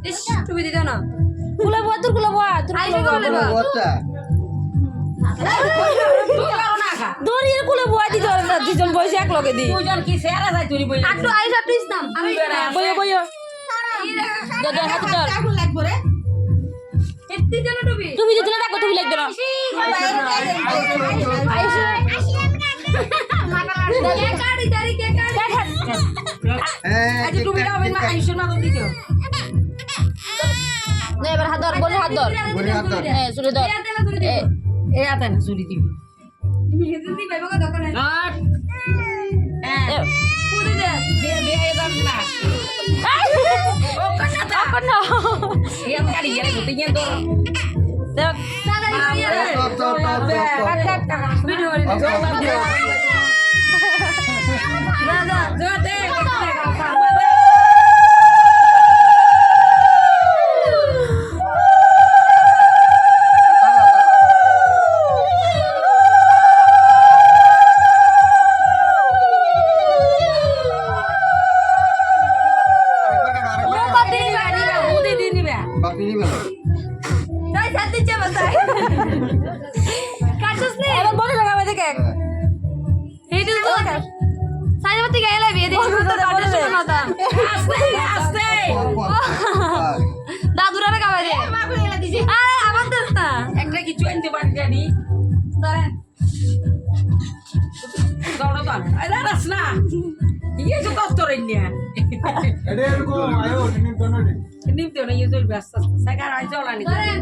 ইস তুমি দিতে না কুলে বুয়া তোর কুলে বুয়া তোর আইসা কুলে বুয়া। ওটা দড়ির কুলে বুয়া দিতে পারে না দুজন বসে এক লগে দি দুজন কি সেরা যায় তুই বই আটু আইসা টু ইসলাম আমি বইও বইও দাদা হাত ধর এত্তি জন টুবি তুমি যদি না ডাকো তুমি লাগবে না আইসো কে কাড়ি দাড়ি কে কাড়ি আজ তুমি যাবে না আইসো না তো দিও নে এবার হাত ধর বলে হাত ধর বলে হাত ধর। হ্যাঁ চলে ধর এ আতে না চুরি দিবি তুমি হেদিন দি বাইবা কো দরকার নাই নট হ্যাঁ কুদি দে বিয়ে বিয়ে দাম না ও কাটা এখন না এম গাড়ি গেলে তুই তো দেখ দাদা ইয়ে top top top top video করে দে দাদা জোতে বাতি বাড়ি মুদি দি নিবে বাকি নিবে তাই সাথে চে বাতাই কাটছস নে এবার বলে লাগাবে দেখে এই দিন তো সাইজ বাতি গাইলা বিয়ে দিছ তো কাটছস না তা আস্তে আস্তে দাদুরা রে গাবে দে বাবু এলা দিছি আরে আবার দস না একটা কিছু আনতে পারি জানি ধরেন দৌড়ো তো আরে রাস না ইয়ে তো কষ্ট রে নিয়া এডে এরকম আয়ো নিম তো না নিমতে না ইয়ে চলবে আস্তে আস্তে সাইকার আই চলানি ধরেন